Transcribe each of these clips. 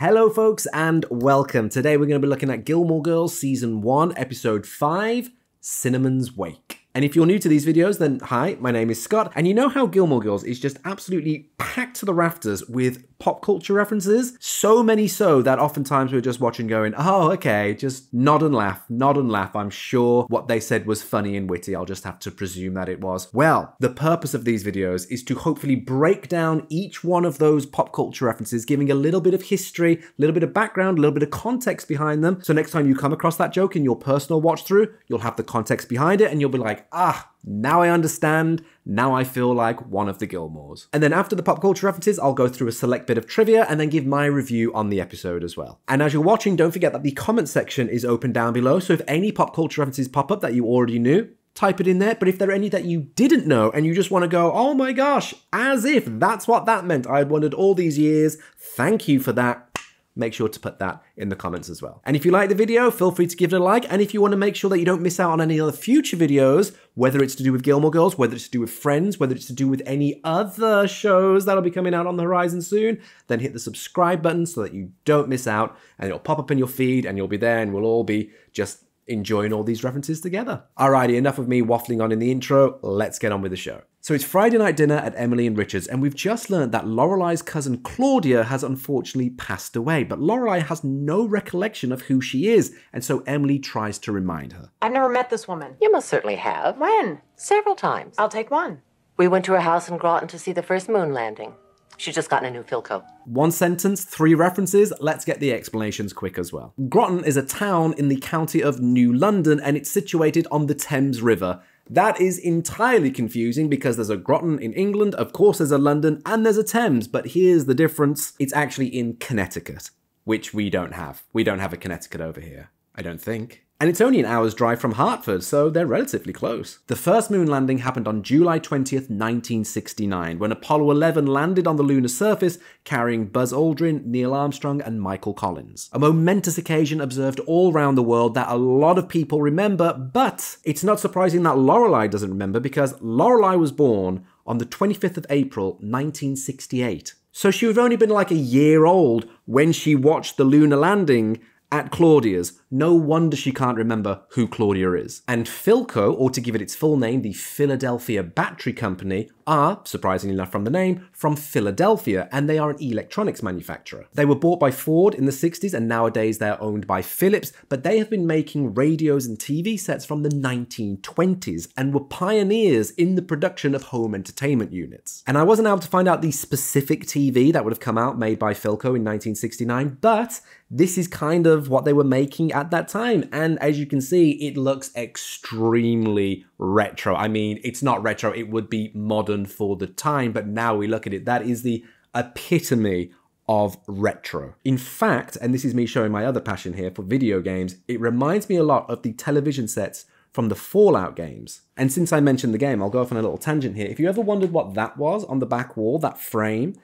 Hello folks and welcome. Today we're going to be looking at Gilmore Girls Season 1, Episode 5, Cinnamon's Wake. And if you're new to these videos, then hi, my name is Scott, and you know how Gilmore Girls is just absolutely packed to the rafters with pop culture references? So many so that oftentimes we're just watching going, oh, okay, just nod and laugh, I'm sure what they said was funny and witty, I'll just have to presume that it was. Well, the purpose of these videos is to hopefully break down each one of those pop culture references, giving a little bit of history, a little bit of background, a little bit of context behind them. So next time you come across that joke in your personal watch through, you'll have the context behind it and you'll be like, ah, now I understand, now I feel like one of the Gilmores. And then after the pop culture references, I'll go through a select bit of trivia and then give my review on the episode as well. And as you're watching, don't forget that the comment section is open down below, so if any pop culture references pop up that you already knew, type it in there. But if there are any that you didn't know and you just want to go, oh my gosh, as if that's what that meant, I wondered all these years, thank you for that. Make sure to put that in the comments as well. And if you like the video, feel free to give it a like. And if you want to make sure that you don't miss out on any other future videos, whether it's to do with Gilmore Girls, whether it's to do with Friends, whether it's to do with any other shows that'll be coming out on the horizon soon, then hit the subscribe button so that you don't miss out and it'll pop up in your feed and you'll be there and we'll all be just enjoying all these references together. Alrighty, enough of me waffling on in the intro. Let's get on with the show. So it's Friday night dinner at Emily and Richard's, and we've just learned that Lorelei's cousin Claudia has unfortunately passed away, but Lorelei has no recollection of who she is, and so Emily tries to remind her. I've never met this woman. You most certainly have. When? Several times. I'll take one. We went to her house in Groton to see the first moon landing. She's just gotten a new Philco. One sentence, 3 references. Let's get the explanations quick as well. Groton is a town in the county of New London, and it's situated on the Thames River. That is entirely confusing because there's a Groton in England, of course there's a London, and there's a Thames, but here's the difference. It's actually in Connecticut, which we don't have. We don't have a Connecticut over here, I don't think. And it's only an hour's drive from Hartford, so they're relatively close. The first moon landing happened on July 20th, 1969, when Apollo 11 landed on the lunar surface, carrying Buzz Aldrin, Neil Armstrong, and Michael Collins. A momentous occasion observed all around the world that a lot of people remember, but it's not surprising that Lorelei doesn't remember because Lorelei was born on the 25th of April, 1968. So she would have only been like a year old when she watched the lunar landing at Claudia's. No wonder she can't remember who Claudia is. And Philco, or to give it its full name, the Philadelphia Battery Company, are, surprisingly enough from the name, from Philadelphia, and they are an electronics manufacturer. They were bought by Ford in the 60s, and nowadays they're owned by Philips, but they have been making radios and TV sets from the 1920s, and were pioneers in the production of home entertainment units. And I wasn't able to find out the specific TV that would have come out made by Philco in 1969, but this is kind of what they were making at that time. And as you can see, it looks extremely retro. I mean, it's not retro, it would be modern for the time, but now we look at it, that is the epitome of retro. In fact, and this is me showing my other passion here for video games, it reminds me a lot of the television sets from the Fallout games. And since I mentioned the game, I'll go off on a little tangent here. If you ever wondered what that was on the back wall, that frame,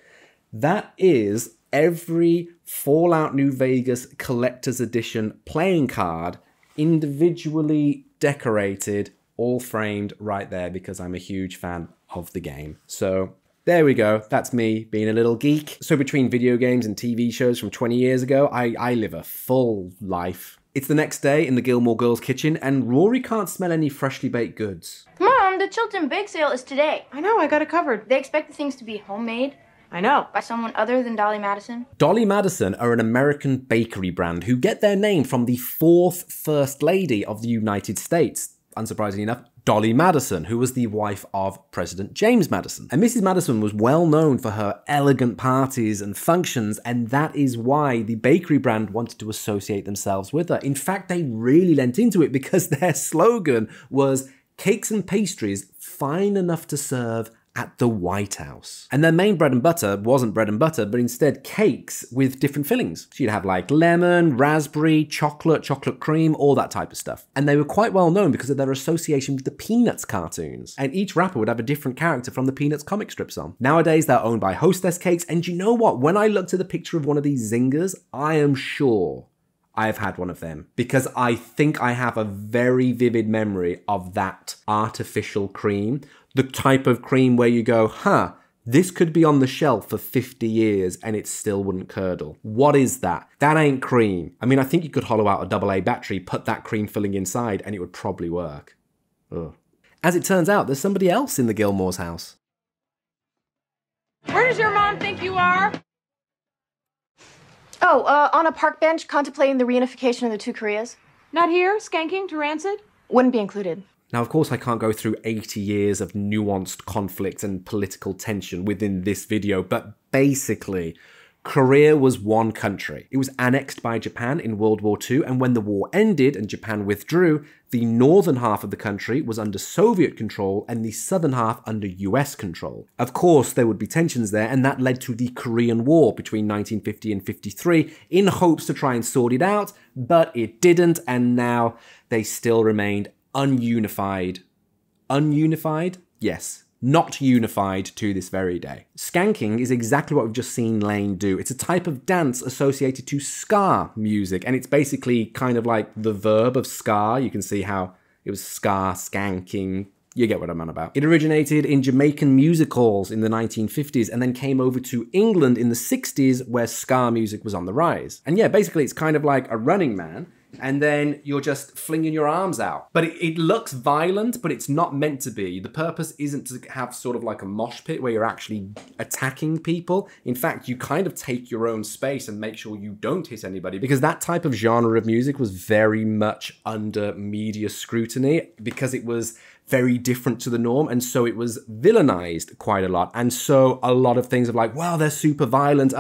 that is every Fallout New Vegas collector's edition playing card, individually decorated, all framed right there because I'm a huge fan of the game. So there we go, that's me being a little geek. So between video games and TV shows from 20 years ago, I live a full life. It's the next day in the Gilmore Girls kitchen and Rory can't smell any freshly baked goods. Mom, the Chilton Bake Sale is today. I know, I got it covered. They expect the things to be homemade. I know. By someone other than Dolly Madison? Dolly Madison are an American bakery brand who get their name from the 4th First Lady of the United States. Unsurprisingly enough, Dolly Madison, who was the wife of President James Madison. And Mrs. Madison was well known for her elegant parties and functions, and that is why the bakery brand wanted to associate themselves with her. In fact, they really lent into it because their slogan was cakes and pastries fine enough to serve at the White House. And their main bread and butter wasn't bread and butter, but instead cakes with different fillings. So you'd have like lemon, raspberry, chocolate cream, all that type of stuff. And they were quite well known because of their association with the Peanuts cartoons. And each wrapper would have a different character from the Peanuts comic strips on. Nowadays, they're owned by Hostess Cakes. And you know what? When I looked at the picture of one of these zingers, I am sure I've had one of them because I think I have a very vivid memory of that artificial cream. The type of cream where you go, huh, This could be on the shelf for 50 years and it still wouldn't curdle. What is that? That ain't cream. I mean, I think you could hollow out a AA battery, put that cream filling inside, and it would probably work. Ugh. As it turns out, there's somebody else in the Gilmore's house. Where does your mom think you are? Oh, on a park bench contemplating the reunification of the two Koreas. Not here, skanking to Rancid? Wouldn't be included. Now, of course, I can't go through 80 years of nuanced conflict and political tension within this video, but basically, Korea was one country. It was annexed by Japan in World War II, and when the war ended and Japan withdrew, the northern half of the country was under Soviet control and the southern half under US control. Of course, there would be tensions there, and that led to the Korean War between 1950 and 53 in hopes to try and sort it out, but it didn't, and now they still remained ununified. Ununified? Yes. Not unified to this very day. Skanking is exactly what we've just seen Lane do. It's a type of dance associated to ska music, and it's basically kind of like the verb of ska. You can see how it was ska, skanking. You get what I'm on about. It originated in Jamaican music halls in the 1950s and then came over to England in the 60s where ska music was on the rise. And yeah, basically it's kind of like a Running Man, and then you're just flinging your arms out. But it looks violent, but it's not meant to be. The purpose isn't to have sort of like a mosh pit where you're actually attacking people. In fact, you kind of take your own space and make sure you don't hit anybody, because that type of genre of music was very much under media scrutiny because it was very different to the norm, and so it was villainized quite a lot. And so a lot of things of like, well, they're super violent.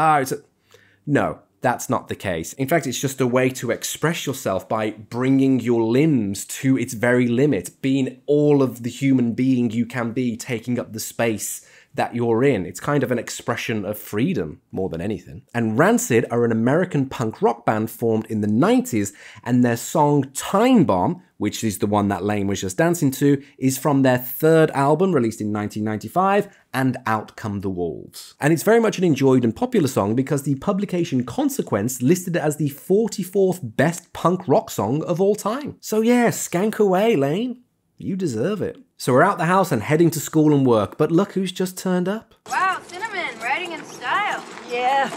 No. That's not the case. In fact, it's just a way to express yourself by bringing your limbs to its very limit, being all of the human being you can be, taking up the space that you're in. It's kind of an expression of freedom more than anything. And Rancid are an American punk rock band formed in the 90s, and their song Time Bomb, which is the one that Lane was just dancing to, is from their third album released in 1995, and Out Come the Wolves. And it's very much an enjoyed and popular song because the publication Consequence listed it as the 44th best punk rock song of all time. So yeah, skank away, Lane. You deserve it. So we're out the house and heading to school and work, but look who's just turned up. Wow, Cinnamon, riding in style. Yeah,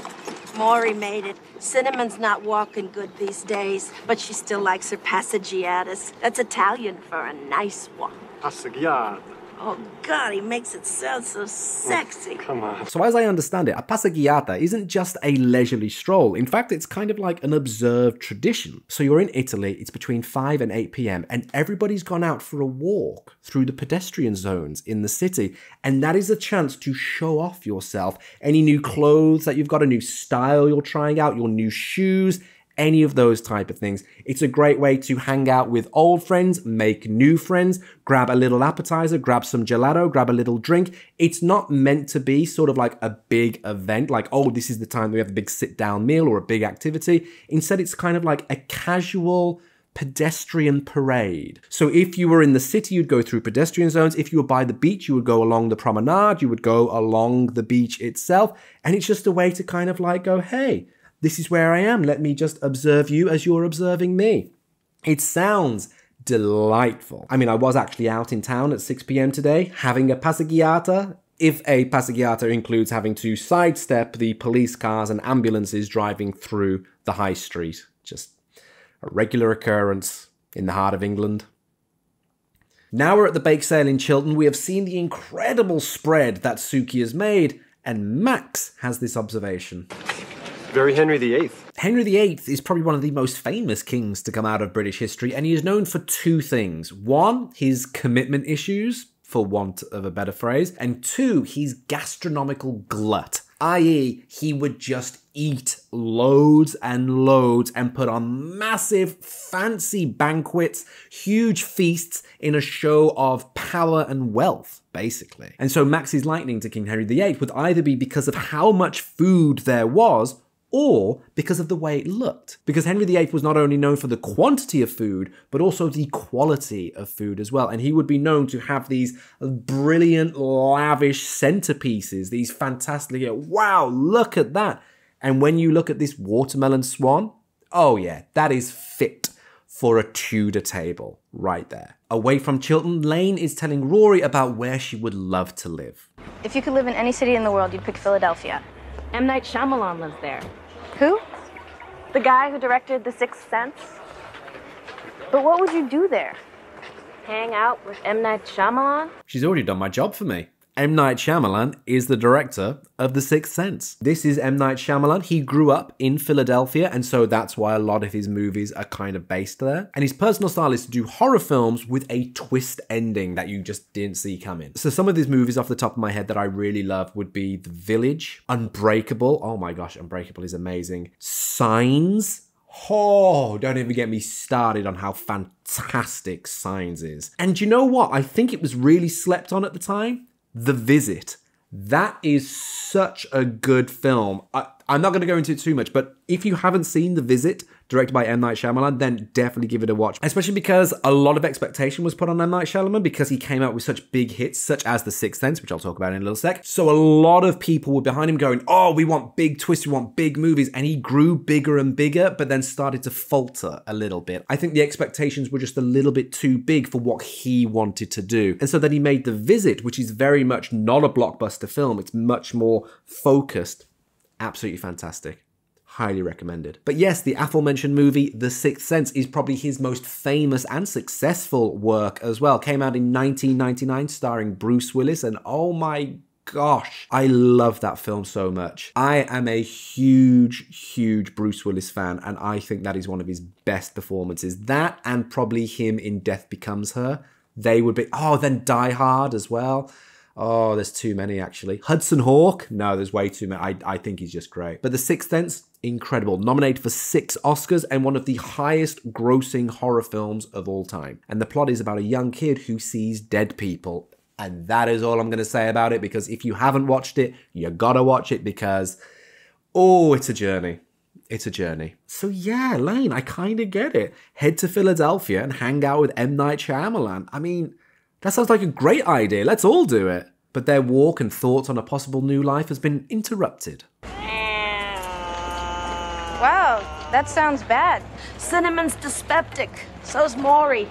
Maury made it. Cinnamon's not walking good these days, but she still likes her passeggiatas. That's Italian for a nice one. Passeggiata. Oh, God, he makes it sound so sexy. Come on. So as I understand it, a passeggiata isn't just a leisurely stroll. In fact, it's kind of like an observed tradition. So you're in Italy, it's between 5 and 8 p.m. and everybody's gone out for a walk through the pedestrian zones in the city. And that is a chance to show off yourself. Any new clothes that you've got, a new style you're trying out, your new shoes, any of those type of things. It's a great way to hang out with old friends, make new friends, grab a little appetizer, grab some gelato, grab a little drink. It's not meant to be sort of like a big event, like, oh, this is the time we have a big sit-down meal or a big activity. Instead, it's kind of like a casual pedestrian parade. So if you were in the city, you'd go through pedestrian zones. If you were by the beach, you would go along the promenade, you would go along the beach itself. And it's just a way to kind of like go, hey, this is where I am. Let me just observe you as you're observing me. It sounds delightful. I mean, I was actually out in town at 6 p.m. today having a passeggiata. If a passeggiata includes having to sidestep the police cars and ambulances driving through the high street. Just a regular occurrence in the heart of England. Now we're at the bake sale in Chiltern. We have seen the incredible spread that Suki has made, and Max has this observation. Very Henry VIII. Henry VIII is probably one of the most famous kings to come out of British history, and he is known for two things. One, his commitment issues, for want of a better phrase, and two, his gastronomical glut, i.e. he would just eat loads and loads and put on massive, fancy banquets, huge feasts in a show of power and wealth, basically. And so Max's lightning to King Henry VIII would either be because of how much food there was, or because of the way it looked. Because Henry VIII was not only known for the quantity of food, but also the quality of food as well. And he would be known to have these brilliant, lavish centerpieces, these fantastic, wow, look at that. And when you look at this watermelon swan, oh yeah, that is fit for a Tudor table right there. Away from Chiltern, Lane is telling Rory about where she would love to live. If you could live in any city in the world, you'd pick Philadelphia. M. Night Shyamalan lives there. Who? The guy who directed The Sixth Sense? But what would you do there? Hang out with M. Night Shyamalan? She's already done my job for me. M. Night Shyamalan is the director of The Sixth Sense. This is M. Night Shyamalan. He grew up in Philadelphia, and so that's why a lot of his movies are kind of based there. And his personal style is to do horror films with a twist ending that you just didn't see coming. So some of these movies off the top of my head that I really love would be The Village, Unbreakable. Oh my gosh, Unbreakable is amazing. Signs. Oh, don't even get me started on how fantastic Signs is. And you know what? I think it was really slept on at the time. The Visit. That is such a good film. I'm not going to go into it too much, but if you haven't seen The Visit, directed by M. Night Shyamalan, then definitely give it a watch. Especially because a lot of expectation was put on M. Night Shyamalan because he came out with such big hits, such as The Sixth Sense, which I'll talk about in a little sec. So a lot of people were behind him going, oh, we want big twists, we want big movies. And he grew bigger and bigger, but then started to falter a little bit. I think the expectations were just a little bit too big for what he wanted to do. And so then he made The Visit, which is very much not a blockbuster film. It's much more focused. Absolutely fantastic. Highly recommended. But yes, the aforementioned movie, The Sixth Sense, is probably his most famous and successful work as well. Came out in 1999, starring Bruce Willis, and oh my gosh, I love that film so much. I am a huge Bruce Willis fan, and I think that is one of his best performances. That and probably him in Death Becomes Her. They would be, oh, then Die Hard as well. Oh, there's too many, actually. Hudson Hawk? No, there's way too many. I think he's just great. But The Sixth Sense, incredible. Nominated for 6 Oscars and one of the highest grossing horror films of all time. And the plot is about a young kid who sees dead people. And that is all I'm going to say about it, because if you haven't watched it, you gotta watch it because, oh, it's a journey. It's a journey. So yeah, Lane, I kind of get it. Head to Philadelphia and hang out with M. Night Shyamalan. I mean, that sounds like a great idea. Let's all do it. But their walk and thoughts on a possible new life has been interrupted. Wow, that sounds bad. Cinnamon's dyspeptic. So's Maury.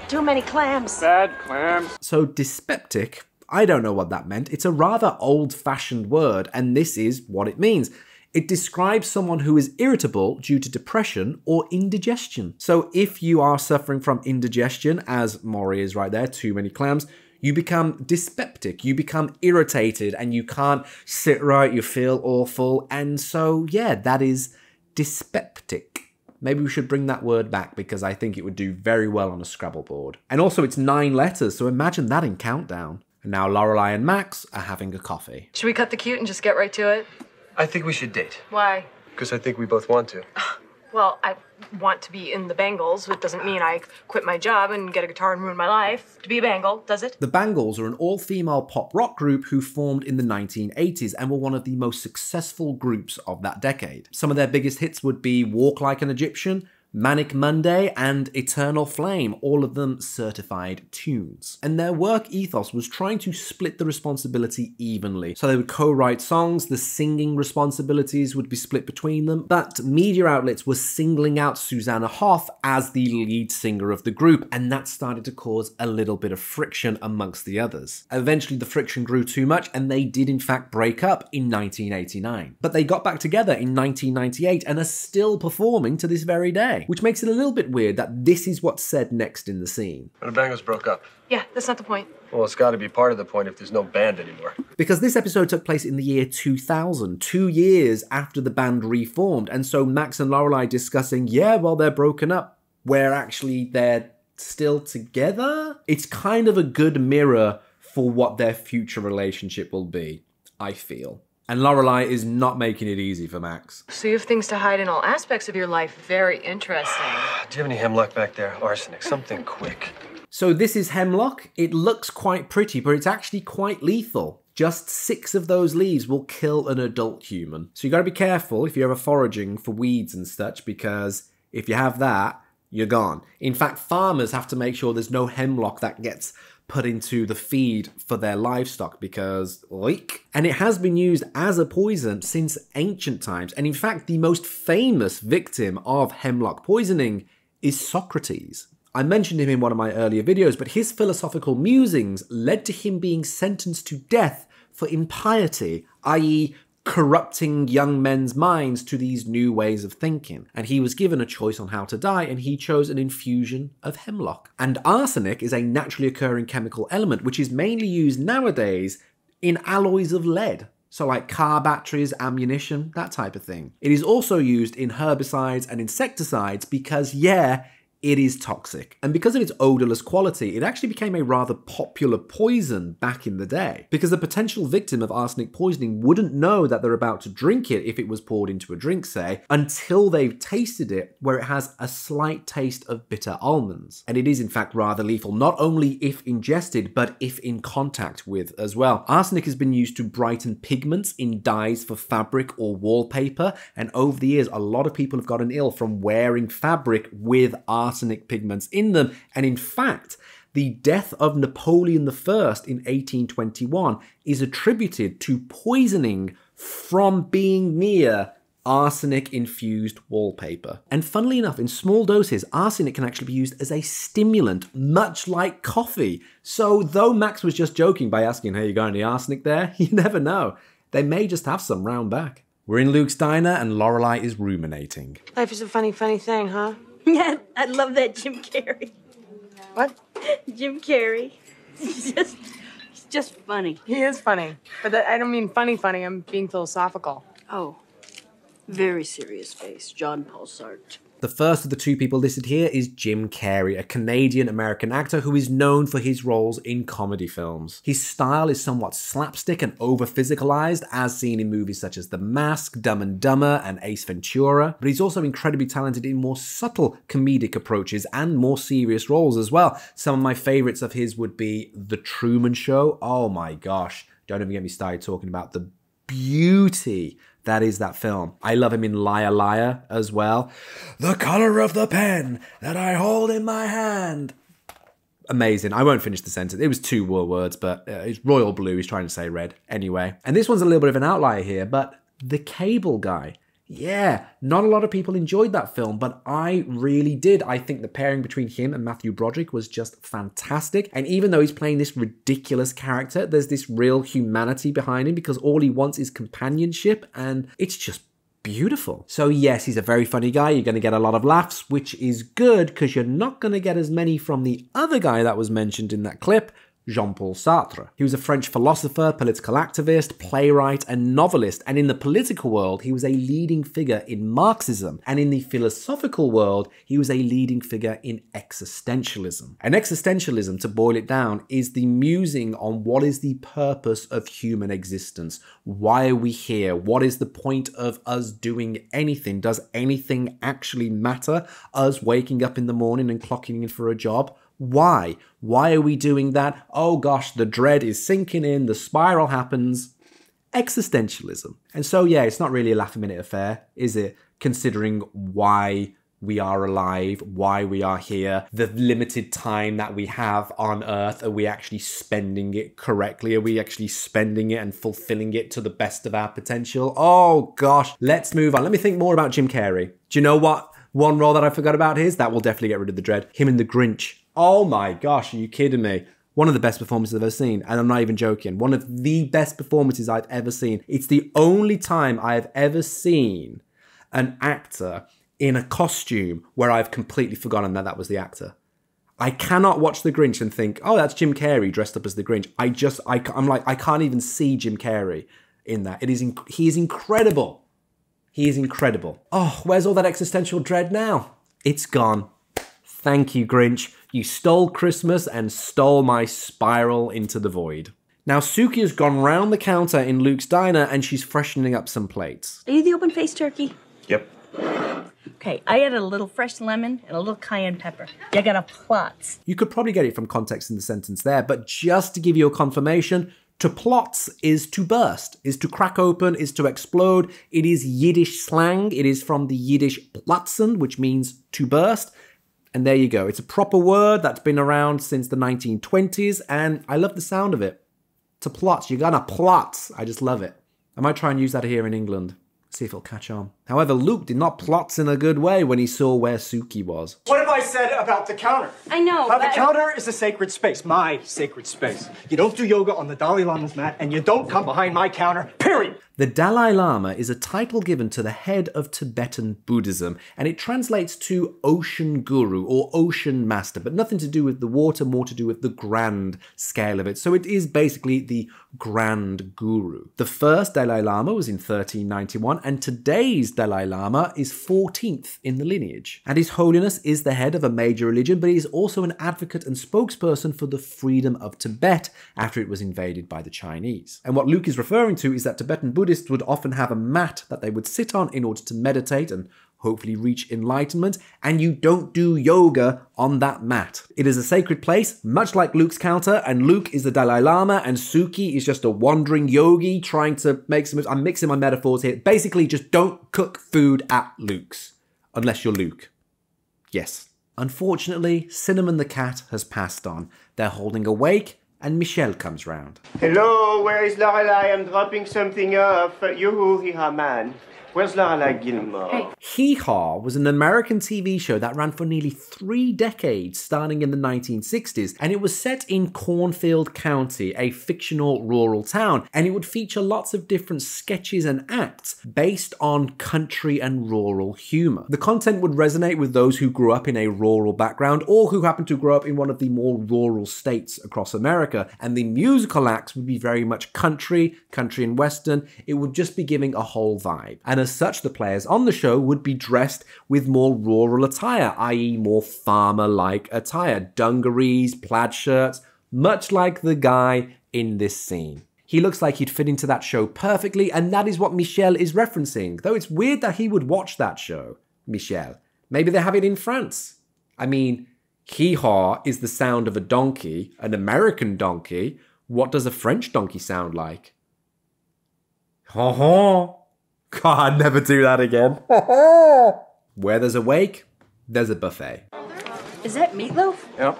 Too many clams. Bad clams. So dyspeptic, I don't know what that meant. It's a rather old-fashioned word, and this is what it means. It describes someone who is irritable due to depression or indigestion. So if you are suffering from indigestion, as Maury is right there, too many clams, you become dyspeptic, you become irritated, and you can't sit right, you feel awful, and so yeah, that is dyspeptic. Maybe we should bring that word back because I think it would do very well on a Scrabble board. And also it's 9 letters, so imagine that in Countdown. And now Lorelai and Max are having a coffee. Should we cut the cute and just get right to it? I think we should date. Why? Because I think we both want to. Well, I want to be in the Bangles. It doesn't mean I quit my job and get a guitar and ruin my life to be a Bangle, does it? The Bangles are an all-female pop rock group who formed in the 1980s and were one of the most successful groups of that decade. Some of their biggest hits would be Walk Like an Egyptian, Manic Monday, and Eternal Flame, all of them certified tunes. And their work ethos was trying to split the responsibility evenly. So they would co-write songs, the singing responsibilities would be split between them, but media outlets were singling out Susanna Hoff as the lead singer of the group, and that started to cause a little bit of friction amongst the others. Eventually the friction grew too much, and they did in fact break up in 1989. But they got back together in 1998 and are still performing to this very day. Which makes it a little bit weird that this is what's said next in the scene. The Bangles broke up. Yeah, that's not the point. Well, it's got to be part of the point if there's no band anymore. Because this episode took place in the year 2000, 2 years after the band reformed, and so Max and Lorelai discussing, yeah, well, they're broken up, where actually they're still together? It's kind of a good mirror for what their future relationship will be, I feel. And Lorelai is not making it easy for Max. So you have things to hide in all aspects of your life. Very interesting. Do you have any hemlock back there? Arsenic, something quick. So this is hemlock. It looks quite pretty, but it's actually quite lethal. Just 6 of those leaves will kill an adult human. So you gotta be careful if you're ever foraging for weeds and such, because if you have that, you're gone. In fact, farmers have to make sure there's no hemlock that gets put into the feed for their livestock because, oik. And it has been used as a poison since ancient times. And in fact, the most famous victim of hemlock poisoning is Socrates. I mentioned him in one of my earlier videos, but his philosophical musings led to him being sentenced to death for impiety, i.e., corrupting young men's minds to these new ways of thinking. And he was given a choice on how to die, and he chose an infusion of hemlock. And arsenic is a naturally occurring chemical element, which is mainly used nowadays in alloys of lead. So like car batteries, ammunition, that type of thing. It is also used in herbicides and insecticides because, yeah, it is toxic. And because of its odorless quality, it actually became a rather popular poison back in the day. Because the potential victim of arsenic poisoning wouldn't know that they're about to drink it if it was poured into a drink, say, until they've tasted it, where it has a slight taste of bitter almonds. And it is in fact rather lethal, not only if ingested, but if in contact with as well. Arsenic has been used to brighten pigments in dyes for fabric or wallpaper, and over the years, a lot of people have gotten ill from wearing fabric with arsenic pigments in them. And in fact, the death of Napoleon I in 1821 is attributed to poisoning from being near arsenic-infused wallpaper. And funnily enough, in small doses, arsenic can actually be used as a stimulant, much like coffee. So though Max was just joking by asking, hey, you got any arsenic there? You never know. They may just have some round back. We're in Luke's diner and Lorelai is ruminating. Life is a funny, funny thing, huh? Yeah, I love that Jim Carrey. What? Jim Carrey. He's just funny. He is funny. But I don't mean funny, I'm being philosophical. Oh, very serious face, John Paul Sartre. The first of the two people listed here is Jim Carrey, a Canadian-American actor who is known for his roles in comedy films. His style is somewhat slapstick and over-physicalized, as seen in movies such as The Mask, Dumb and Dumber, and Ace Ventura, but he's also incredibly talented in more subtle comedic approaches and more serious roles as well. Some of my favorites of his would be The Truman Show. Oh my gosh, don't even get me started talking about the beauty that is that film. I love him in Liar Liar as well. The color of the pen that I hold in my hand. Amazing. I won't finish the sentence. It was 2 words, but it's royal blue. He's trying to say red. Anyway. And this one's a little bit of an outlier here, but The Cable Guy. Yeah, not a lot of people enjoyed that film, but I really did. I think the pairing between him and Matthew Broderick was just fantastic. And even though he's playing this ridiculous character, there's this real humanity behind him because all he wants is companionship, and it's just beautiful. So yes, he's a very funny guy. You're going to get a lot of laughs, which is good because you're not going to get as many from the other guy that was mentioned in that clip, Jean-Paul Sartre. He was a French philosopher, political activist, playwright, and novelist, and in the political world, he was a leading figure in Marxism, and in the philosophical world, he was a leading figure in existentialism. And existentialism, to boil it down, is the musing on what is the purpose of human existence. Why are we here? What is the point of us doing anything? Does anything actually matter? Us waking up in the morning and clocking in for a job? Why? Why are we doing that? Oh gosh, the dread is sinking in, the spiral happens. Existentialism. And so yeah, it's not really a laugh-a-minute affair, is it? Considering why we are alive, why we are here, the limited time that we have on Earth. Are we actually spending it correctly? Are we actually spending it and fulfilling it to the best of our potential? Oh gosh, let's move on. Let me think more about Jim Carrey. Do you know what? One role that I forgot about his, that will definitely get rid of the dread. Him in The Grinch. Oh my gosh, are you kidding me? One of the best performances I've ever seen, and I'm not even joking. One of the best performances I've ever seen. It's the only time I've ever seen an actor in a costume where I've completely forgotten that that was the actor. I cannot watch The Grinch and think, oh, that's Jim Carrey dressed up as the Grinch. I'm like, I can't even see Jim Carrey in that. He is incredible. He is incredible. Oh, where's all that existential dread now? It's gone. Thank you, Grinch. You stole Christmas and stole my spiral into the void. Now, Sukiya's gone round the counter in Luke's diner and she's freshening up some plates. Are you the open-faced turkey? Yep. Okay, I added a little fresh lemon and a little cayenne pepper. You got a plotz. You could probably get it from context in the sentence there, but just to give you a confirmation, to plotz is to burst, is to crack open, is to explode. It is Yiddish slang. It is from the Yiddish platzen, which means to burst. And there you go. It's a proper word that's been around since the 1920s, and I love the sound of it. To plotz. You're gonna plotz. I just love it. I might try and use that here in England. See if it'll catch on. However, Luke did not plotz in a good way when he saw where Suki was. What have I said about the counter? I know, The but... counter is a sacred space, my sacred space. You don't do yoga on the Dalai Lama's mat, and you don't come behind my counter, period. The Dalai Lama is a title given to the head of Tibetan Buddhism, and it translates to ocean guru or ocean master, but nothing to do with the water, more to do with the grand scale of it. So it is basically the grand guru. The first Dalai Lama was in 1391, and today's Dalai Lama is 14th in the lineage. And His Holiness is the head of a major religion, but he is also an advocate and spokesperson for the freedom of Tibet after it was invaded by the Chinese. And what Luke is referring to is that Tibetan Buddhists would often have a mat that they would sit on in order to meditate and hopefully reach enlightenment, and you don't do yoga on that mat. It is a sacred place, much like Luke's counter, and Luke is the Dalai Lama, and Suki is just a wandering yogi trying to make some... I'm mixing my metaphors here. Basically, just don't cook food at Luke's, unless you're Luke. Yes. Unfortunately, Cinnamon the cat has passed on. They're holding a wake, and Michelle comes round. Hello, where is Lorelei? I'm dropping something off. Yoo-hoo, Hee Haw man. Where's Lorelei Gilmore? Hee Haw was an American TV show that ran for nearly 3 decades, starting in the 1960s, and it was set in Cornfield County, a fictional rural town, and it would feature lots of different sketches and acts based on country and rural humour. The content would resonate with those who grew up in a rural background or who happened to grow up in one of the more rural states across America, and the musical acts would be very much country and western. It would just be giving a whole vibe. And as such, the players on the show would be dressed with more rural attire, i.e. more farmer-like attire, dungarees, plaid shirts, much like the guy in this scene. He looks like he'd fit into that show perfectly, and that is what Michelle is referencing, though it's weird that he would watch that show, Michelle. Maybe they have it in France. I mean, Hee Haw is the sound of a donkey, an American donkey. What does a French donkey sound like? Ha ha. God, I'd never do that again. Where there's a wake, there's a buffet. Is that meatloaf? Yep.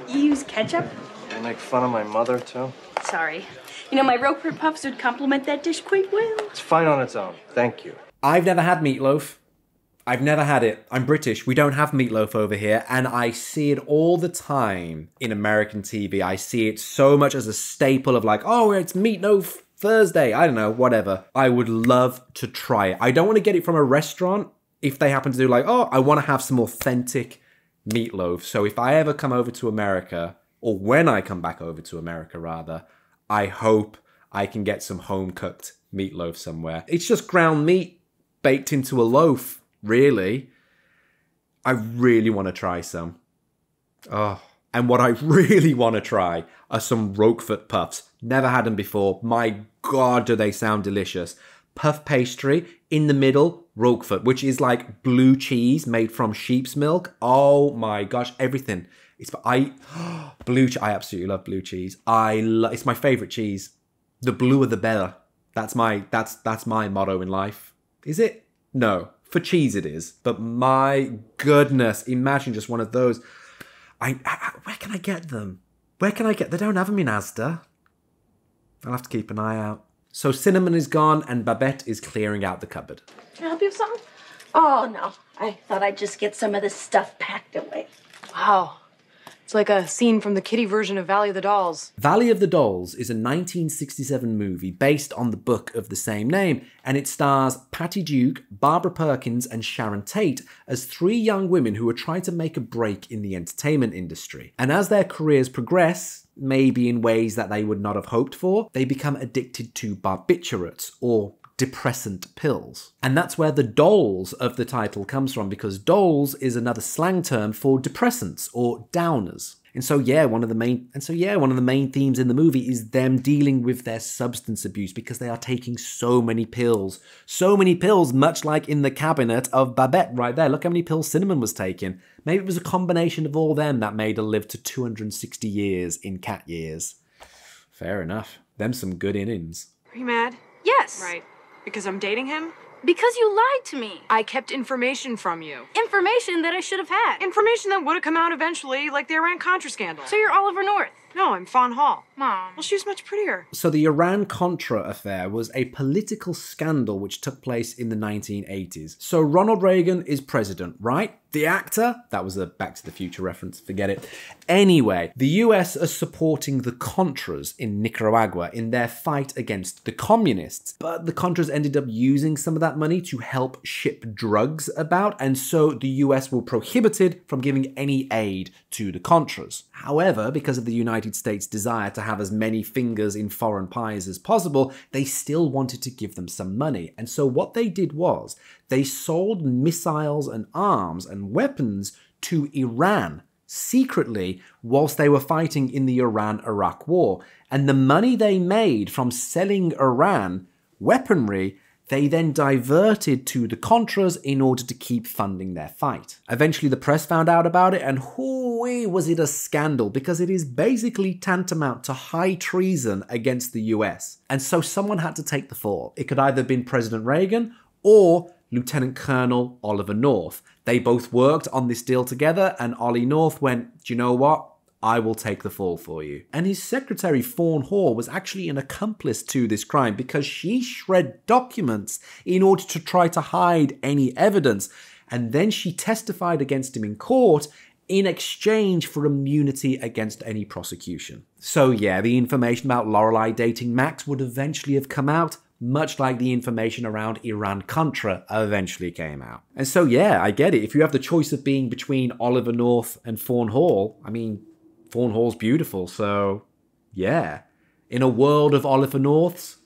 You use ketchup? You make fun of my mother, too? Sorry. You know, my Roquefort puffs would complement that dish quite well. It's fine on its own. Thank you. I've never had meatloaf. I've never had it. I'm British. We don't have meatloaf over here, and I see it all the time in American TV. I see it so much as a staple of like, oh, it's meatloaf Thursday, I don't know, whatever. I would love to try it. I don't want to get it from a restaurant if they happen to do like, oh, I want to have some authentic meatloaf. So if I ever come over to America, or when I come back over to America rather, I hope I can get some home-cooked meatloaf somewhere. It's just ground meat baked into a loaf, really. I really want to try some. Oh. And what I really want to try are some Roquefort puffs. Never had them before. My God, do they sound delicious. Puff pastry, in the middle, Roquefort, which is like blue cheese made from sheep's milk. Oh my gosh, everything. I absolutely love blue cheese. It's my favorite cheese. The bluer the better. That's my motto in life. Is it? No. For cheese it is. But my goodness, imagine just one of those. Where can I get them? They don't have them in Asda. I'll have to keep an eye out. So Cinnamon is gone and Babette is clearing out the cupboard. Can I help you with something? Oh, no. I thought I'd just get some of this stuff packed away. Wow. It's like a scene from the kiddie version of Valley of the Dolls. Valley of the Dolls is a 1967 movie based on the book of the same name, and it stars Patty Duke, Barbara Perkins, and Sharon Tate as 3 young women who are trying to make a break in the entertainment industry. And as their careers progress, maybe in ways that they would not have hoped for, they become addicted to barbiturates, or depressant pills. And that's where the dolls of the title comes from, because dolls is another slang term for depressants or downers. And so yeah, one of the main themes in the movie is them dealing with their substance abuse because they are taking so many pills. So many pills, much like in the cabinet of Babette right there. Look how many pills Cinnamon was taking. Maybe it was a combination of all them that made her live to 260 years in cat years. Fair enough. Them some good innings. Are you mad? Yes. Right. Because I'm dating him? Because you lied to me. I kept information from you. Information that I should have had. Information that would have come out eventually, like the Iran-Contra scandal. So you're Oliver North. No, I'm Fawn Hall. Mom. Well, she was much prettier. So the Iran-Contra affair was a political scandal which took place in the 1980s. So Ronald Reagan is president, right? The actor? That was a Back to the Future reference, forget it. Anyway, the US are supporting the Contras in Nicaragua in their fight against the communists. But the Contras ended up using some of that money to help ship drugs about, and so the US were prohibited from giving any aid to the Contras. However, because of the United States' desire to have as many fingers in foreign pies as possible, they still wanted to give them some money. And so what they did was, they sold missiles and arms and weapons to Iran secretly whilst they were fighting in the Iran-Iraq war. And the money they made from selling Iran weaponry, they then diverted to the Contras in order to keep funding their fight. Eventually the press found out about it, and hoo-wee, was it a scandal, because it is basically tantamount to high treason against the US. And so someone had to take the fall. It could either have been President Reagan or Lieutenant Colonel Oliver North. They both worked on this deal together, and Ollie North went, do you know what? I will take the fall for you. And his secretary, Fawn Hall, was actually an accomplice to this crime because she shred documents in order to try to hide any evidence. And then she testified against him in court in exchange for immunity against any prosecution. So yeah, the information about Lorelei dating Max would eventually have come out, much like the information around Iran-Contra eventually came out. And so yeah, I get it. If you have the choice of being between Oliver North and Fawn Hall, I mean, Fawn Hall's beautiful, so yeah. In a world of Oliver Norths,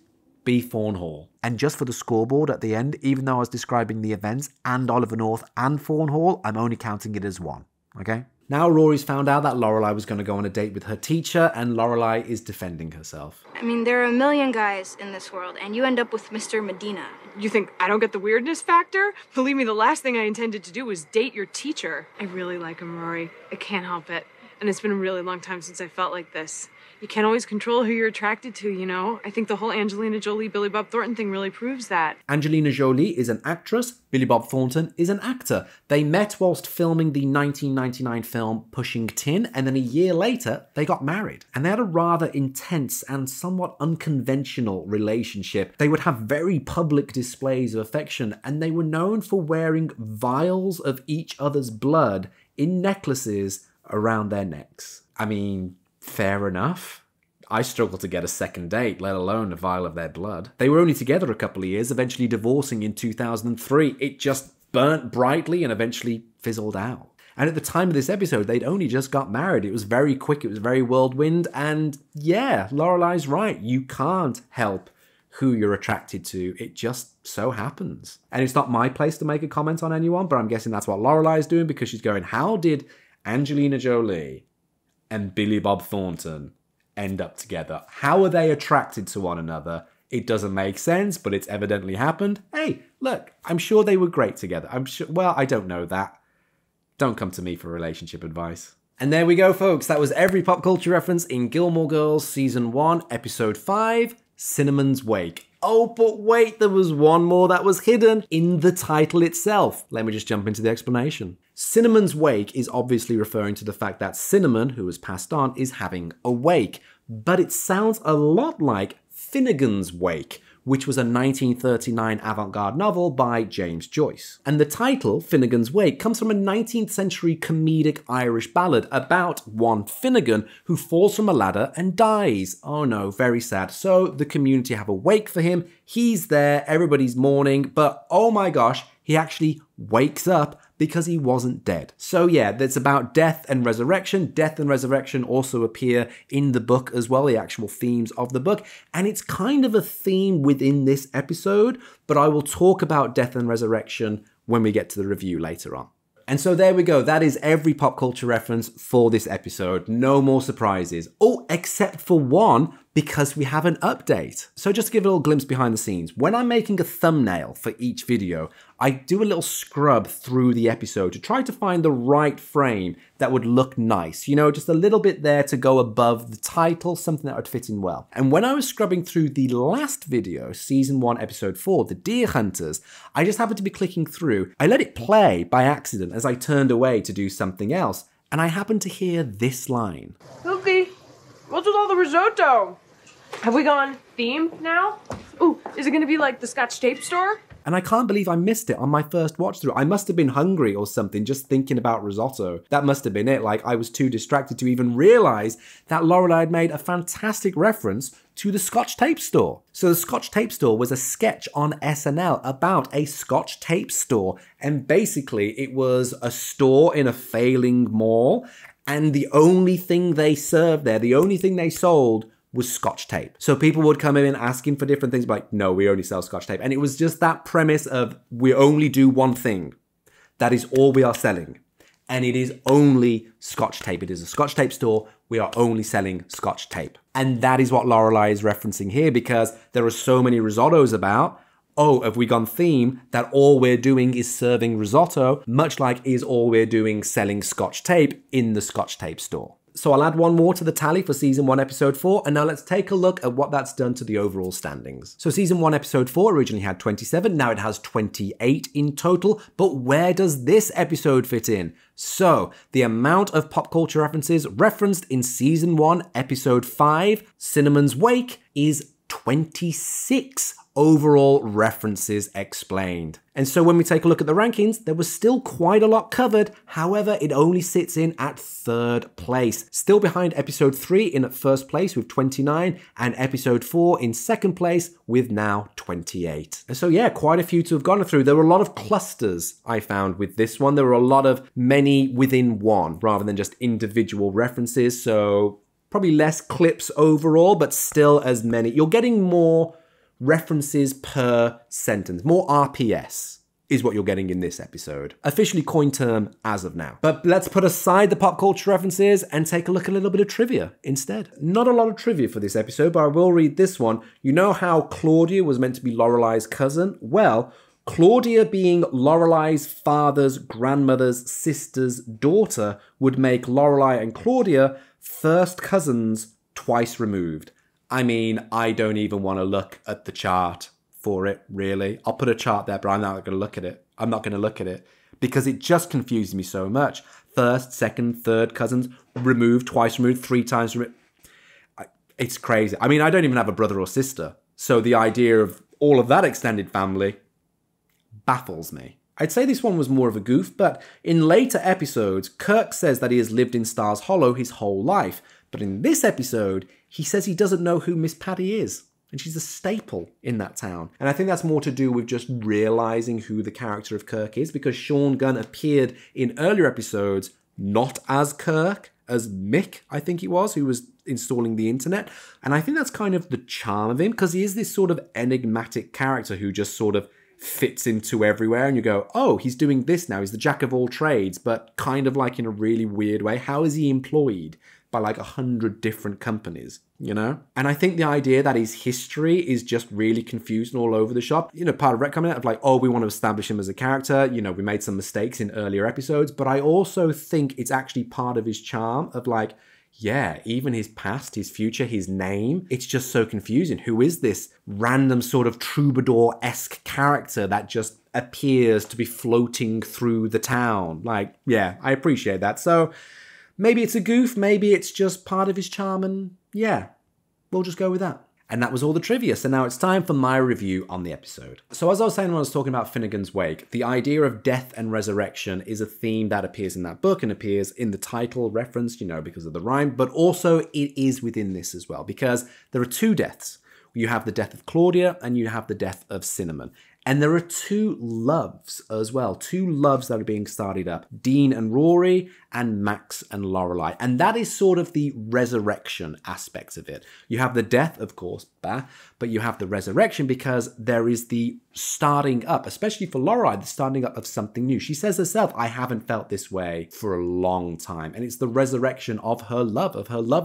be Fawn Hall. And just for the scoreboard at the end, even though I was describing the events and Oliver North and Fawn Hall, I'm only counting it as one, okay? Now Rory's found out that Lorelei was going to go on a date with her teacher, and Lorelei is defending herself. I mean, there are a million guys in this world, and you end up with Mr. Medina. You think I don't get the weirdness factor? Believe me, the last thing I intended to do was date your teacher. I really like him, Rory. I can't help it. And it's been a really long time since I felt like this. You can't always control who you're attracted to, you know? I think the whole Angelina Jolie, Billy Bob Thornton thing really proves that. Angelina Jolie is an actress, Billy Bob Thornton is an actor. They met whilst filming the 1999 film Pushing Tin, and then a year later, they got married. And they had a rather intense and somewhat unconventional relationship. They would have very public displays of affection, and they were known for wearing vials of each other's blood in necklaces around their necks. I mean, fair enough. I struggle to get a second date, let alone a vial of their blood. They were only together a couple of years, eventually divorcing in 2003. It just burnt brightly and eventually fizzled out. And at the time of this episode, they'd only just got married. It was very quick, it was very whirlwind, and yeah, Lorelei's right. You can't help who you're attracted to. It just so happens. And it's not my place to make a comment on anyone, but I'm guessing that's what Lorelei's doing, because she's going, how did Angelina Jolie and Billy Bob Thornton end up together? How are they attracted to one another? It doesn't make sense, but it's evidently happened. Hey, look, I'm sure they were great together. I'm sure, well, I don't know that. Don't come to me for relationship advice. And there we go, folks. That was every pop culture reference in Gilmore Girls Season 1, Episode 5, Cinnamon's Wake. Oh, but wait, there was one more that was hidden in the title itself. Let me just jump into the explanation. Cinnamon's Wake is obviously referring to the fact that Cinnamon, who has passed on, is having a wake. But it sounds a lot like Finnegan's Wake, which was a 1939 avant-garde novel by James Joyce. And the title, Finnegan's Wake, comes from a 19th century comedic Irish ballad about one Finnegan who falls from a ladder and dies. Oh no, very sad. So the community have a wake for him, he's there, everybody's mourning, but oh my gosh, he actually wakes up because he wasn't dead. So yeah, that's about death and resurrection. Death and resurrection also appear in the book as well, the actual themes of the book. And it's kind of a theme within this episode, but I will talk about death and resurrection when we get to the review later on. And so there we go. That is every pop culture reference for this episode. No more surprises. Oh, except for one, because we have an update. So just to give a little glimpse behind the scenes, when I'm making a thumbnail for each video, I do a little scrub through the episode to try to find the right frame that would look nice. You know, just a little bit there to go above the title, something that would fit in well. And when I was scrubbing through the last video, Season 1, Episode 4, The Deer Hunters, I just happened to be clicking through. I let it play by accident as I turned away to do something else, and I happened to hear this line. Okay. What's with all the risotto? Have we gone theme now? Ooh, is it gonna be like the Scotch tape store? And I can't believe I missed it on my first watch through. I must have been hungry or something just thinking about risotto. That must have been it. Like, I was too distracted to even realize that Lorelei had made a fantastic reference to the Scotch tape store. So the Scotch tape store was a sketch on SNL about a Scotch tape store. And basically it was a store in a failing mall. And the only thing they served there, the only thing they sold was Scotch tape. So people would come in asking for different things, like, no, we only sell Scotch tape. And it was just that premise of, we only do one thing. That is all we are selling. And it is only Scotch tape. It is a Scotch tape store. We are only selling Scotch tape. And that is what Lorelei is referencing here, because there are so many risottos about. Oh, have we gone theme that all we're doing is serving risotto, much like is all we're doing selling Scotch tape in the Scotch tape store. So I'll add one more to the tally for season 1, episode 4, and now let's take a look at what that's done to the overall standings. So season 1, episode 4 originally had 27, now it has 28 in total, but where does this episode fit in? So, the amount of pop culture references referenced in season 1, episode 5, Cinnamon's Wake, is 26 overall references explained. And so when we take a look at the rankings, there was still quite a lot covered. However, it only sits in at 3rd place, still behind episode 3 in at 1st place with 29 and episode 4 in 2nd place with now 28. And so yeah, quite a few to have gone through. There were a lot of clusters I found with this one. There were a lot of many within one rather than just individual references. So probably less clips overall, but still as many. You're getting more references per sentence. More RPS is what you're getting in this episode. Officially coined term as of now. But let's put aside the pop culture references and take a look at a little bit of trivia instead. Not a lot of trivia for this episode, but I will read this one. You know how Claudia was meant to be Lorelei's cousin? Well, Claudia being Lorelei's father's grandmother's sister's daughter would make Lorelei and Claudia first cousins twice removed. I mean, I don't even want to look at the chart for it, really. I'll put a chart there, but I'm not going to look at it. I'm not going to look at it because it just confuses me so much. First, second, third cousins, removed, twice removed, 3 times removed. It's crazy. I mean, I don't even have a brother or sister. So the idea of all of that extended family baffles me. I'd say this one was more of a goof, but in later episodes, Kirk says that he has lived in Stars Hollow his whole life. But in this episode, he says he doesn't know who Miss Patty is. And she's a staple in that town. And I think that's more to do with just realizing who the character of Kirk is, because Sean Gunn appeared in earlier episodes not as Kirk, as Mick, I think he was, who was installing the internet. And I think that's kind of the charm of him, because he is this sort of enigmatic character who just sort of fits into everywhere, and you go, oh, he's doing this now. He's the jack of all trades, but kind of like in a really weird way. How is he employed by like 100 different companies, you know? And I think the idea that his history is just really confused and all over the shop, you know, part of retconning of like, oh, we want to establish him as a character, you know, we made some mistakes in earlier episodes, but I also think it's actually part of his charm of like, yeah, even his past, his future, his name, it's just so confusing. Who is this random sort of troubadour-esque character that just appears to be floating through the town? Like, yeah, I appreciate that. So maybe it's a goof, maybe it's just part of his charm, and yeah, we'll just go with that. And that was all the trivia, so now it's time for my review on the episode. So as I was saying when I was talking about Finnegan's Wake, the idea of death and resurrection is a theme that appears in that book and appears in the title reference, you know, because of the rhyme, but also it is within this as well, because there are 2 deaths. You have the death of Claudia and you have the death of Cinnamon. And there are 2 loves as well, 2 loves that are being started up, Dean and Rory and Max and Lorelei. And that is sort of the resurrection aspect of it. You have the death, of course, but you have the resurrection because there is the starting up, especially for Lorelei, the starting up of something new. She says herself, I haven't felt this way for a long time. And it's the resurrection of her love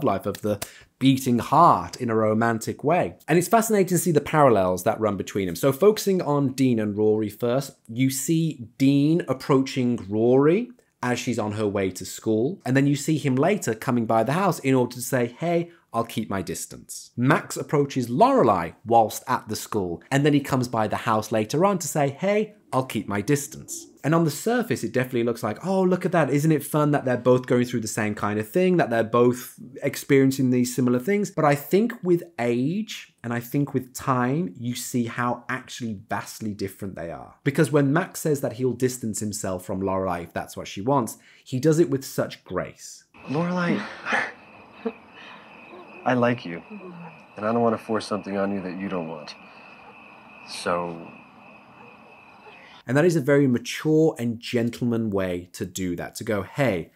life, of the beating heart in a romantic way. And it's fascinating to see the parallels that run between them. So focusing on Dean and Rory first, you see Dean approaching Rory as she's on her way to school. And then you see him later coming by the house in order to say, hey, I'll keep my distance. Max approaches Lorelei whilst at the school. And then he comes by the house later on to say, hey, I'll keep my distance. And on the surface, it definitely looks like, oh, look at that. Isn't it fun that they're both going through the same kind of thing, that they're both experiencing these similar things? But I think with age and I think with time, you see how actually vastly different they are. Because when Max says that he'll distance himself from Lorelai if that's what she wants, he does it with such grace. Lorelai, I like you. And I don't want to force something on you that you don't want. So... And that is a very mature and gentleman way to do that. To go, hey,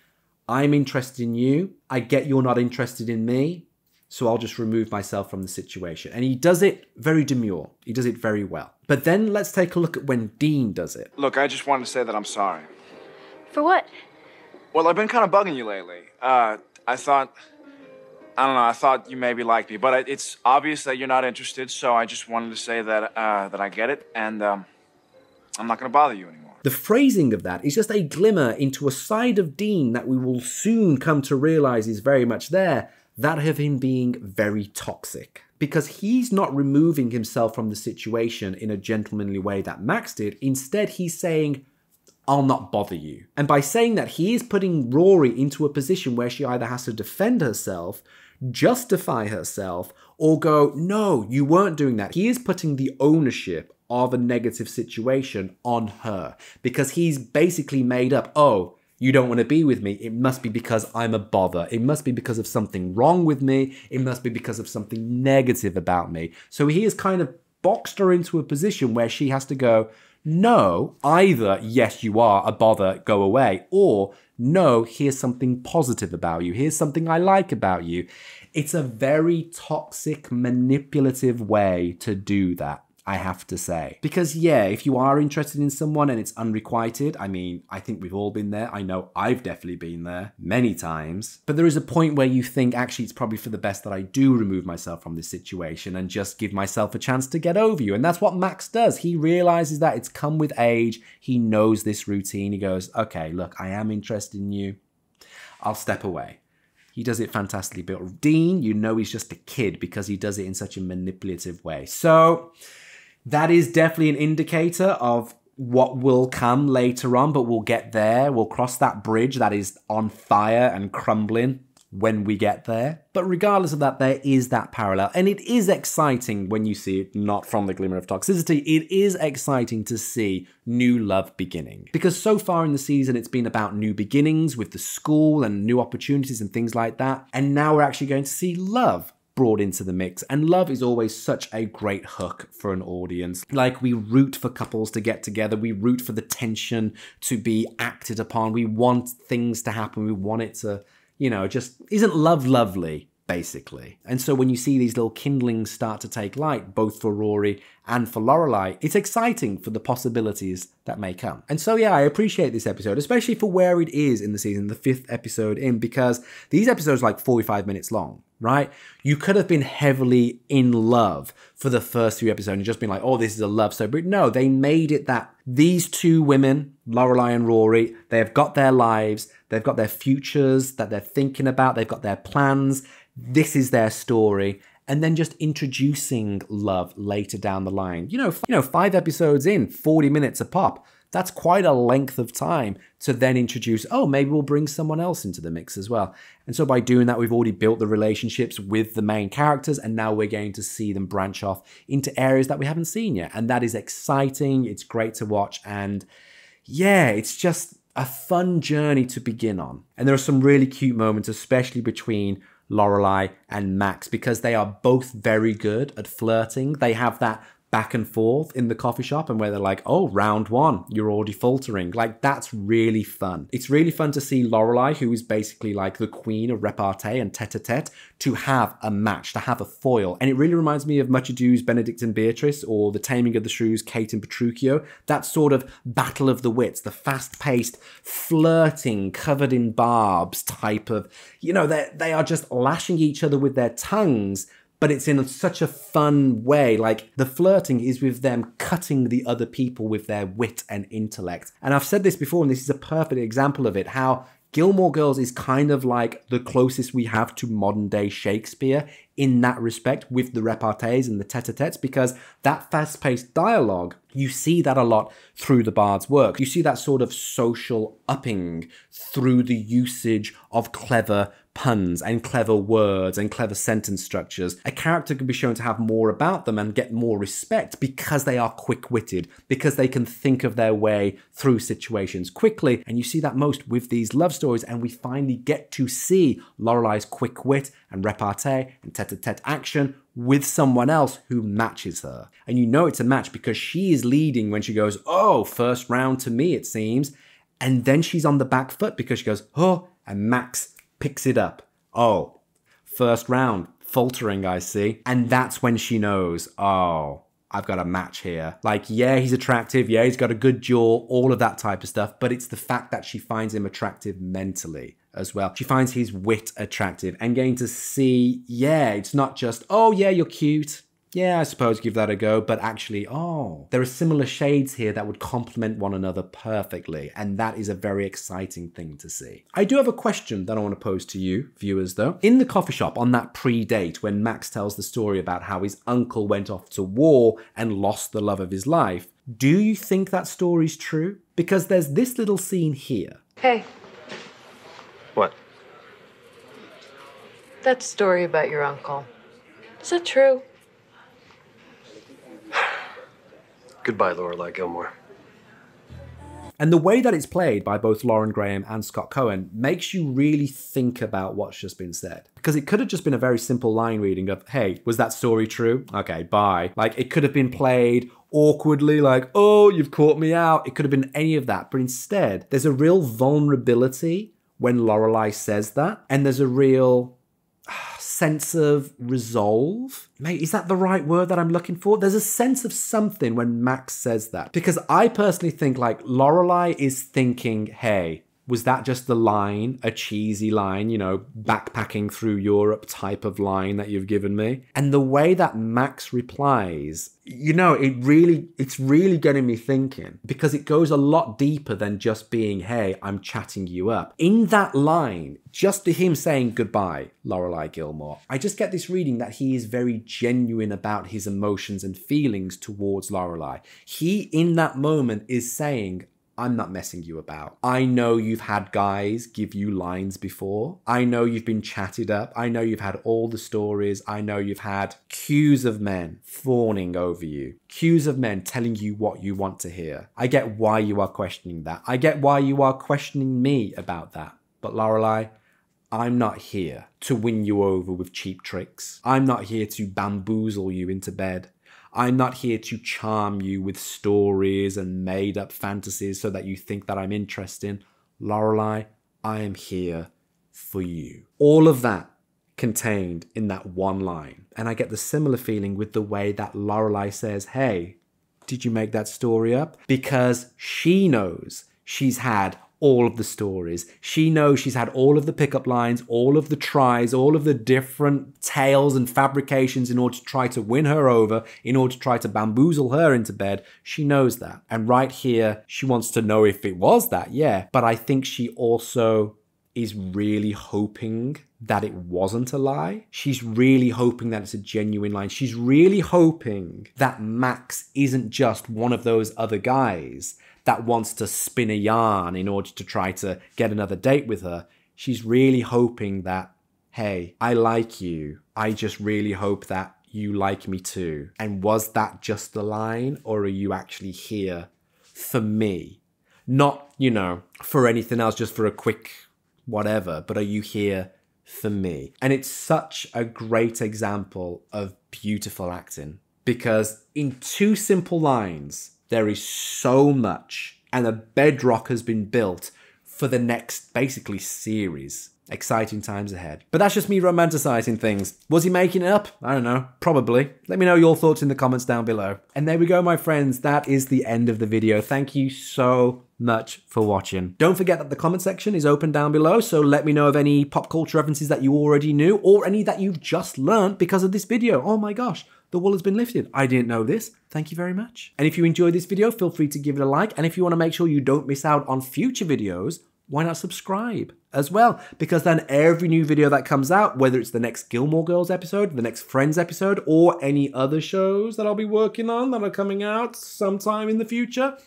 I'm interested in you. I get you're not interested in me. So I'll just remove myself from the situation. And he does it very demure. He does it very well. But then let's take a look at when Dean does it. Look, I just wanted to say that I'm sorry. For what? Well, I've been kind of bugging you lately. I thought you maybe liked me. But it's obvious that you're not interested. So I just wanted to say that I get it. And... I'm not going to bother you anymore. The phrasing of that is just a glimmer into a side of Dean that we will soon come to realize is very much there, that of him being very toxic. Because he's not removing himself from the situation in a gentlemanly way that Max did. Instead, he's saying, I'll not bother you. And by saying that, he is putting Rory into a position where she either has to defend herself, justify herself, or go, no, you weren't doing that. He is putting the ownership of a negative situation on her, because he's basically made up, oh, you don't want to be with me. It must be because I'm a bother. It must be because of something wrong with me. It must be because of something negative about me. So he has kind of boxed her into a position where she has to go, no, either yes, you are a bother, go away, or no, here's something positive about you. Here's something I like about you. It's a very toxic, manipulative way to do that, I have to say. Because yeah, if you are interested in someone and it's unrequited, I mean, I think we've all been there. I know I've definitely been there many times. But there is a point where you think, actually, it's probably for the best that I do remove myself from this situation and just give myself a chance to get over you. And that's what Max does. He realizes that it's come with age. He knows this routine. He goes, okay, look, I am interested in you. I'll step away. He does it fantastically. But Dean, you know he's just a kid because he does it in such a manipulative way. So... that is definitely an indicator of what will come later on, but we'll get there. We'll cross that bridge that is on fire and crumbling when we get there. But regardless of that, there is that parallel. And it is exciting when you see it not from the glimmer of toxicity. It is exciting to see new love beginning. Because so far in the season, it's been about new beginnings with the school and new opportunities and things like that. And now we're actually going to see love brought into the mix. And love is always such a great hook for an audience. Like, we root for couples to get together. We root for the tension to be acted upon. We want things to happen. We want it to, you know, just, isn't love lovely, basically? And so when you see these little kindlings start to take light, both for Rory and for Lorelai, it's exciting for the possibilities that may come. And so yeah, I appreciate this episode, especially for where it is in the season, the 5th episode in, because these episodes are like 45 minutes long. Right? You could have been heavily in love for the first 3 episodes and just been like, oh, this is a love story. But no, they made it that these 2 women, Lorelai and Rory, they have got their lives, they've got their futures that they're thinking about, they've got their plans. This is their story. And then just introducing love later down the line. You know, 5 episodes in, 40 minutes a pop. That's quite a length of time to then introduce, oh, maybe we'll bring someone else into the mix as well. And so by doing that, we've already built the relationships with the main characters, and now we're going to see them branch off into areas that we haven't seen yet. And that is exciting. It's great to watch. And yeah, it's just a fun journey to begin on. And there are some really cute moments, especially between Lorelai and Max, because they are both very good at flirting. They have that back and forth in the coffee shop, and where they're like, oh, round 1, you're already faltering. Like, that's really fun. It's really fun to see Lorelai, who is basically like the queen of repartee and tete-a-tete, to have a match, to have a foil. And it really reminds me of Much Ado's Benedict and Beatrice, or The Taming of the Shrews, Kate and Petruchio. That sort of battle of the wits, the fast-paced, flirting, covered in barbs type of, you know, they are just lashing each other with their tongues, but it's in such a fun way. Like, the flirting is with them cutting the other people with their wit and intellect. And I've said this before, and this is a perfect example of it, how Gilmore Girls is kind of like the closest we have to modern day Shakespeare in that respect with the repartees and the tete-a-tetes, because that fast-paced dialogue, you see that a lot through the Bard's work. You see that sort of social upping through the usage of clever puns and clever words and clever sentence structures. A character can be shown to have more about them and get more respect because they are quick-witted, because they can think of their way through situations quickly. And you see that most with these love stories, and we finally get to see Lorelai's quick wit and repartee and tete-a-tete action with someone else who matches her. And you know it's a match because she is leading when she goes, oh, first round to me, it seems. And then she's on the back foot because she goes, oh, and Max picks it up. Oh, first round, faltering, I see. And that's when she knows, oh, I've got a match here. Like, yeah, he's attractive. Yeah, he's got a good jaw, all of that type of stuff. But it's the fact that she finds him attractive mentally as well. She finds his wit attractive and getting to see, yeah, it's not just, oh, yeah, you're cute. Yeah, I suppose give that a go, but actually, oh, there are similar shades here that would complement one another perfectly, and that is a very exciting thing to see. I do have a question that I want to pose to you, viewers, though. In the coffee shop on that pre-date, when Max tells the story about how his uncle went off to war and lost the love of his life, do you think that story's true? Because there's this little scene here. Hey. What? That story about your uncle. Is that true? Goodbye, Lorelai Gilmore. And the way that it's played by both Lauren Graham and Scott Cohen makes you really think about what's just been said. Because it could have just been a very simple line reading of, hey, was that story true? Okay, bye. Like, it could have been played awkwardly, like, oh, you've caught me out. It could have been any of that. But instead, there's a real vulnerability when Lorelai says that. And there's a real sense of resolve. Mate, is that the right word that I'm looking for? There's a sense of something when Max says that. Because I personally think like Lorelai is thinking, hey, was that just the line, a cheesy line, you know, backpacking through Europe type of line that you've given me? And the way that Max replies, you know, it's really getting me thinking, because it goes a lot deeper than just being, hey, I'm chatting you up. In that line, just to him saying goodbye, Lorelai Gilmore, I just get this reading that he is very genuine about his emotions and feelings towards Lorelai. He, in that moment, is saying, I'm not messing you about. I know you've had guys give you lines before. I know you've been chatted up. I know you've had all the stories. I know you've had queues of men fawning over you. Queues of men telling you what you want to hear. I get why you are questioning that. I get why you are questioning me about that. But Lorelai, I'm not here to win you over with cheap tricks. I'm not here to bamboozle you into bed. I'm not here to charm you with stories and made-up fantasies so that you think that I'm interested. Lorelai, I am here for you. All of that contained in that one line. And I get the similar feeling with the way that Lorelai says, hey, did you make that story up? Because she knows she's had all of the stories. She knows she's had all of the pickup lines, all of the tries, all of the different tales and fabrications in order to try to win her over, in order to try to bamboozle her into bed. She knows that. And right here, she wants to know if it was that, yeah. But I think she also is really hoping that it wasn't a lie. She's really hoping that it's a genuine line. She's really hoping that Max isn't just one of those other guys that wants to spin a yarn in order to try to get another date with her. She's really hoping that, hey, I like you. I just really hope that you like me too. And was that just the line, or are you actually here for me? Not, you know, for anything else, just for a quick whatever, but are you here for me? And it's such a great example of beautiful acting, because in two simple lines, there is so much, and a bedrock has been built for the next, basically, series. Exciting times ahead. But that's just me romanticizing things. Was he making it up? I don't know. Probably. Let me know your thoughts in the comments down below. And there we go, my friends. That is the end of the video. Thank you so much for watching. Don't forget that the comment section is open down below, so let me know of any pop culture references that you already knew, or any that you've just learned because of this video. Oh my gosh. The wall has been lifted. I didn't know this. Thank you very much. And if you enjoyed this video, feel free to give it a like. And if you want to make sure you don't miss out on future videos, why not subscribe as well? Because then every new video that comes out, whether it's the next Gilmore Girls episode, the next Friends episode, or any other shows that I'll be working on that are coming out sometime in the future,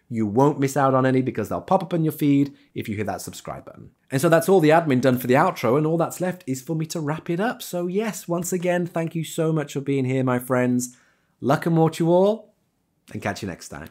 you won't miss out on any because they'll pop up on your feed if you hit that subscribe button. And so that's all the admin done for the outro, and all that's left is for me to wrap it up. So yes, once again, thank you so much for being here, my friends. Luck and more to you all, and catch you next time.